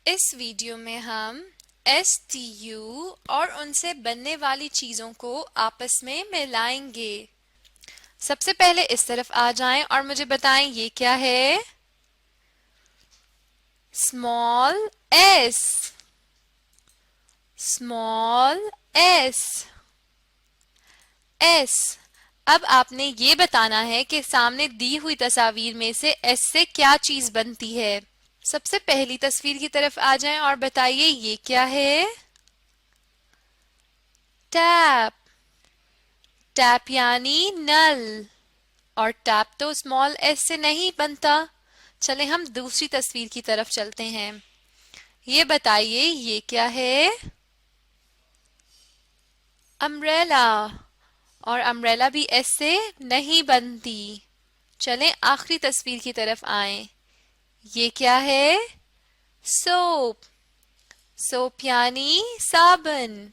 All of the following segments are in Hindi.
इस वीडियो में हम STU और उनसे बनने वाली चीजों को आपस में मिलाएंगे। सबसे पहले इस तरफ आ जाएं और मुझे बताएं ये क्या है। Small S, small S, S. अब आपने ये बताना है कि सामने दी हुई तस्वीर में से एस से क्या चीज बनती है। सबसे पहली तस्वीर की तरफ आ जाएं और बताइए ये क्या है। टैप, टैप यानी नल, और टैप तो स्मॉल एस से नहीं बनता। चले हम दूसरी तस्वीर की तरफ चलते हैं। ये बताइए ये क्या है। अम्ब्रेला, और अम्ब्रेला भी एस से नहीं बनती। चलें आखिरी तस्वीर की तरफ आएं। ये क्या है। सोप, सोप यानी साबुन,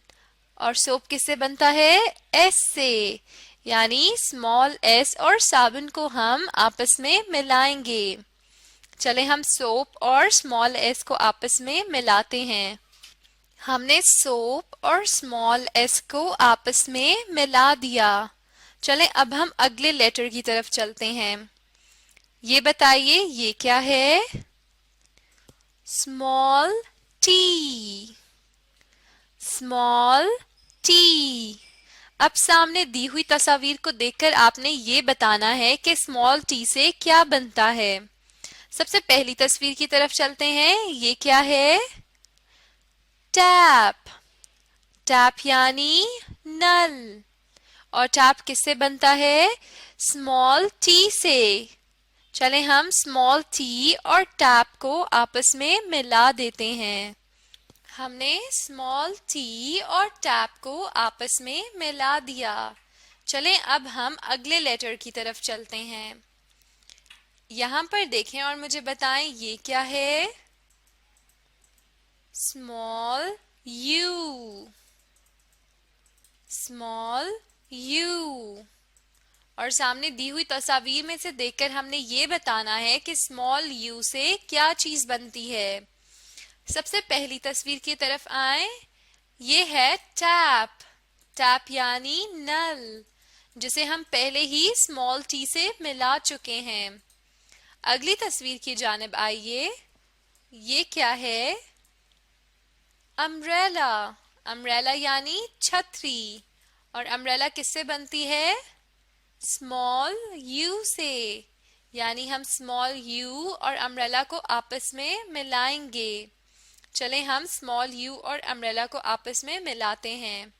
और सोप किससे बनता है। एस से, यानी स्मॉल एस और साबुन को हम आपस में मिलाएंगे। चले हम सोप और स्मॉल एस को आपस में मिलाते हैं। हमने सोप और स्मॉल एस को आपस में मिला दिया। चले अब हम अगले लेटर की तरफ चलते हैं। ये बताइए ये क्या है। Small T, small T. अब सामने दी हुई तस्वीर को देखकर आपने ये बताना है कि स्मॉल टी से क्या बनता है। सबसे पहली तस्वीर की तरफ चलते हैं। ये क्या है। टैप, टैप यानी नल, और टैप किससे बनता है। स्मॉल टी से। चले हम स्मॉल टी और टैप को आपस में मिला देते हैं। हमने स्मॉल टी और टैप को आपस में मिला दिया। चलें अब हम अगले लेटर की तरफ चलते हैं। यहां पर देखें और मुझे बताएं ये क्या है। Small you, small you. और सामने दी हुई तस्वीर में से देखकर हमने ये बताना है कि स्मॉल यू से क्या चीज बनती है। सबसे पहली तस्वीर की तरफ आए। ये है टैप, टैप यानी नल, जिसे हम पहले ही स्मॉल टी से मिला चुके हैं। अगली तस्वीर की जानिब आइए। ये क्या है। अम्ब्रेला, अम्ब्रेला यानी छतरी, और अम्ब्रेला किससे बनती है। स्मॉल यू से, यानी हम स्मॉल यू और अम्ब्रेला को आपस में मिलाएंगे। चलें हम स्मॉल यू और अम्ब्रेला को आपस में मिलाते हैं।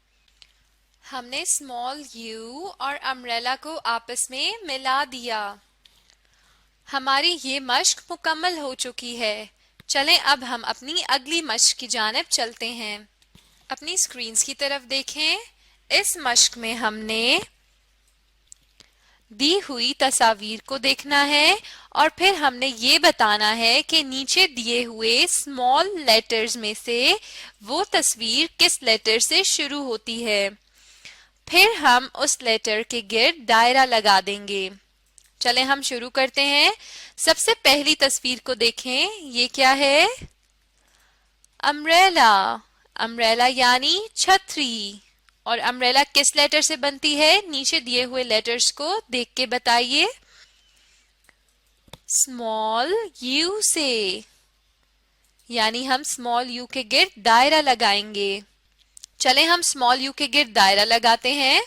हमने स्मॉल यू और अम्ब्रेला को आपस में मिला दिया। हमारी ये मश्क मुकम्मल हो चुकी है। चलें अब हम अपनी अगली मश्क की जानिब चलते हैं। अपनी स्क्रीन्स की तरफ देखें। इस मश्क में हमने दी हुई तस्वीर को देखना है और फिर हमने ये बताना है कि नीचे दिए हुए स्मॉल लेटर्स में से वो तस्वीर किस लेटर से शुरू होती है। फिर हम उस लेटर के गिर्द दायरा लगा देंगे। चलें हम शुरू करते हैं। सबसे पहली तस्वीर को देखें। ये क्या है। अम्ब्रेला, अम्ब्रेला यानी छतरी, और अम्ब्रेला किस लेटर से बनती है। नीचे दिए हुए लेटर्स को देख के बताइए। स्मॉल यू से, यानी हम स्मॉल यू के गिर्द दायरा लगाएंगे। चलें हम स्मॉल यू के गिर्द दायरा लगाते हैं।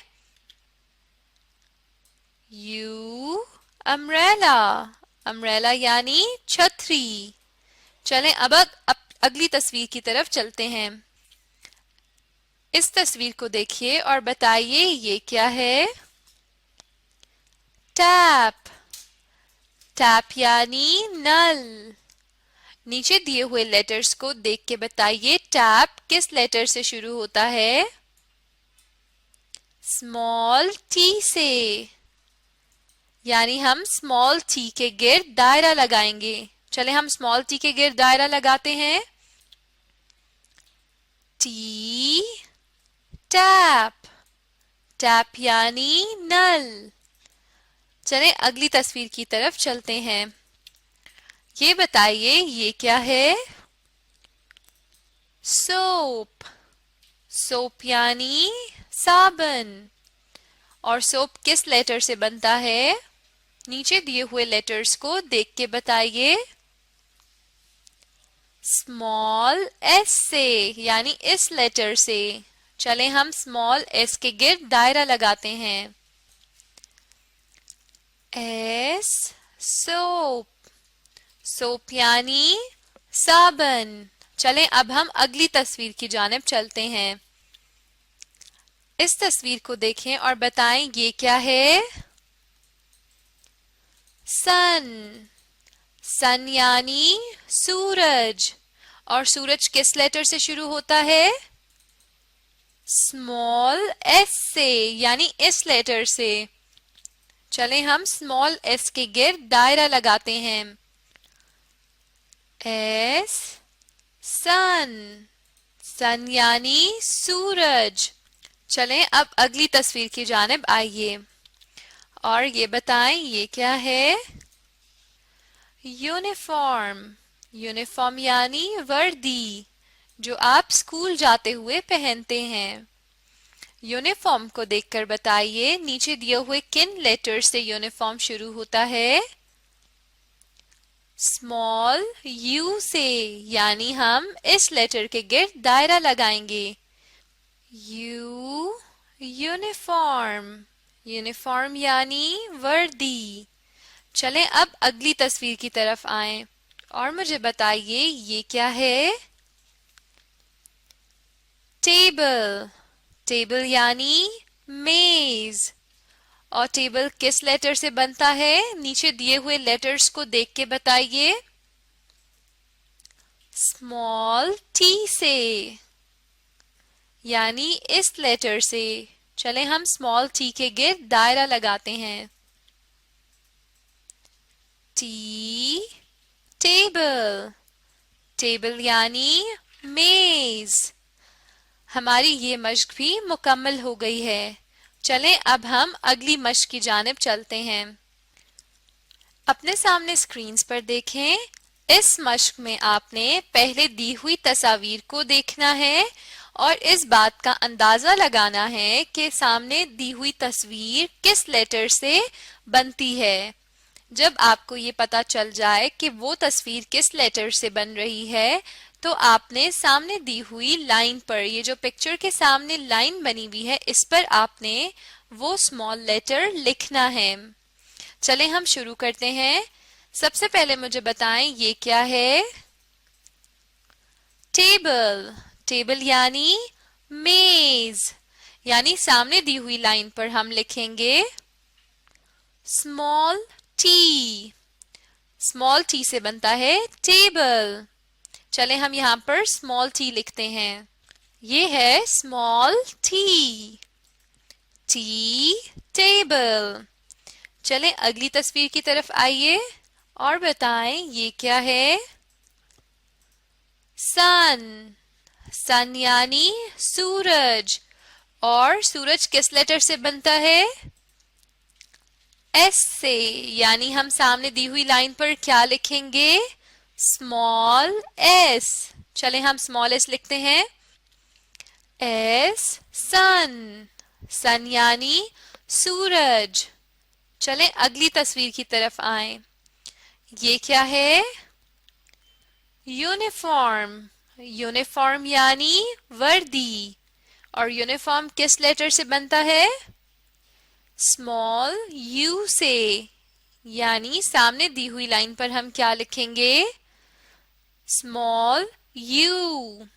यू अम्ब्रेला, अम्ब्रेला यानी छतरी। चलें अब अगली तस्वीर की तरफ चलते हैं। इस तस्वीर को देखिए और बताइए ये क्या है। टैप, टैप यानी नल। नीचे दिए हुए लेटर्स को देख के बताइए टैप किस लेटर से शुरू होता है। स्मॉल टी से, यानी हम स्मॉल टी के गिर्द दायरा लगाएंगे। चले हम स्मॉल टी के गिर्द दायरा लगाते हैं। टी, टैप, टैप यानी नल। चले अगली तस्वीर की तरफ चलते हैं। ये बताइए ये क्या है। सोप, सोप यानी साबन। और सोप किस लेटर से बनता है? नीचे दिए हुए लेटर्स को देख के बताइए। स्मॉल एस से, यानी इस लेटर से। चलें हम स्मॉल एस के गिर्द दायरा लगाते हैं। एस, सोप, सोप यानी साबन। चलें अब हम अगली तस्वीर की जानिब चलते हैं। इस तस्वीर को देखें और बताएं ये क्या है? सन, सन यानी सूरज। और सूरज किस लेटर से शुरू होता है? स्मॉल एस से, यानी इस लेटर से। चलें हम स्मॉल एस के गिर्द दायरा लगाते हैं। एस, सन, सन यानी सूरज। चलें अब अगली तस्वीर की जानिब आइए और ये बताएं ये क्या है? यूनिफॉर्म, यूनिफॉर्म यानी वर्दी, जो आप स्कूल जाते हुए पहनते हैं। यूनिफॉर्म को देखकर बताइए नीचे दिए हुए किन लेटर से यूनिफॉर्म शुरू होता है? स्मॉल यू से, यानी हम इस लेटर के गिर्द दायरा लगाएंगे। यू, यूनिफॉर्म, यूनिफॉर्म यानी वर्दी। चलें अब अगली तस्वीर की तरफ आएं और मुझे बताइए ये क्या है? टेबल, टेबल यानी मेज। और टेबल किस लेटर से बनता है? नीचे दिए हुए लेटर्स को देख के बताइए। स्मॉल टी से, यानी इस लेटर से। चलें हम स्मॉल टी के गिर्द दायरा लगाते हैं। टी, टेबल, टेबल यानी मेज। हमारी ये मश्क भी मुकम्मल हो गई है। चलें अब हम अगली मश्क की जानिब चलते हैं। अपने सामने स्क्रीन्स पर देखें। इस मश्क में आपने पहले दी हुई तस्वीर को देखना है और इस बात का अंदाजा लगाना है कि सामने दी हुई तस्वीर किस लेटर से बनती है। जब आपको ये पता चल जाए कि वो तस्वीर किस लेटर से बन रही है, तो आपने सामने दी हुई लाइन पर, ये जो पिक्चर के सामने लाइन बनी हुई है, इस पर आपने वो स्मॉल लेटर लिखना है। चलें हम शुरू करते हैं। सबसे पहले मुझे बताएं ये क्या है? टेबल, टेबल यानी मेज। यानी सामने दी हुई लाइन पर हम लिखेंगे स्मॉल टी। स्मॉल टी से बनता है टेबल। चलें हम यहां पर स्मॉल टी लिखते हैं। ये है स्मॉल टी, टी, टेबल। चलें अगली तस्वीर की तरफ आइए और बताएं ये क्या है? सन, सन यानी सूरज। और सूरज किस लेटर से बनता है? एस से। यानी हम सामने दी हुई लाइन पर क्या लिखेंगे? Small S. चलें हम स्मॉल एस लिखते हैं। एस, सन, सन यानी सूरज। चलें अगली तस्वीर की तरफ आएं। ये क्या है? यूनिफॉर्म, यूनिफॉर्म यानी वर्दी। और यूनिफॉर्म किस लेटर से बनता है? स्मॉल यू से। यानी सामने दी हुई लाइन पर हम क्या लिखेंगे? Small you.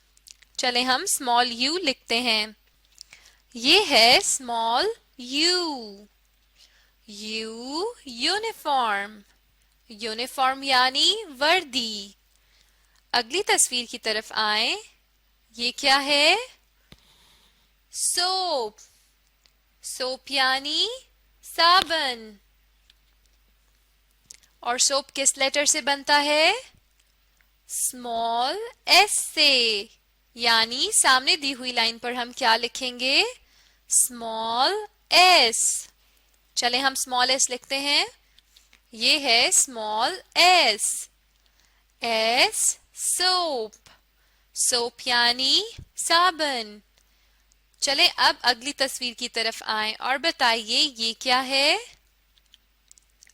चलें हम स्मॉल यू लिखते हैं। ये है small you, you, uniform, uniform यानी वर्दी। अगली तस्वीर की तरफ आएं। ये क्या है? सोप, सोप यानी साबन। और सोप किस लेटर से बनता है? स्मॉल एस से। यानी सामने दी हुई लाइन पर हम क्या लिखेंगे? Small S. चलें हम स्मॉल एस लिखते हैं। ये है small S. S, soap, soap यानी साबुन। चले अब अगली तस्वीर की तरफ आएं और बताइए ये क्या है?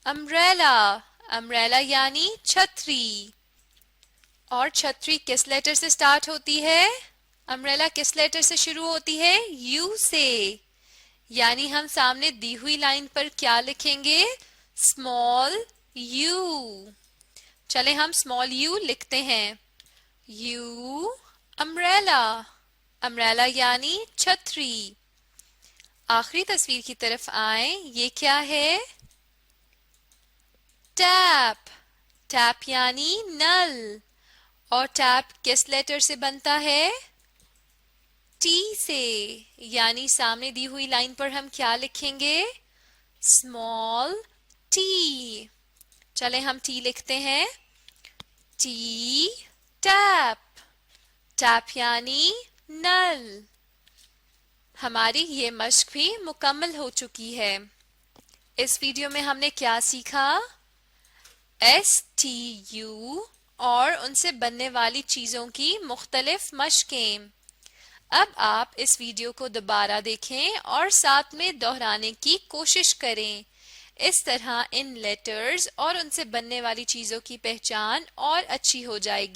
अम्ब्रेला। अम्ब्रेला यानी छतरी। और छतरी किस लेटर से स्टार्ट होती है? अम्ब्रेला किस लेटर से शुरू होती है? यू से। यानी हम सामने दी हुई लाइन पर क्या लिखेंगे? Small you. चले हम स्मॉल यू लिखते हैं। You umbrella. अम्ब्रेला यानी छतरी। आखिरी तस्वीर की तरफ आए, ये क्या है? टैप। टैप यानी नल। और टैप किस लेटर से बनता है? टी से। यानी सामने दी हुई लाइन पर हम क्या लिखेंगे? Small T. चले हम टी लिखते हैं। T tap. टैप यानी नल। हमारी ये मश्क भी मुकम्मल हो चुकी है। इस वीडियो में हमने क्या सीखा? STU और उनसे बनने वाली चीजों की मुख्तलिफ मश्कें। अब आप इस वीडियो को दोबारा देखें और साथ में दोहराने की कोशिश करें। इस तरह इन लेटर्स और उनसे बनने वाली चीजों की पहचान और अच्छी हो जाएगी।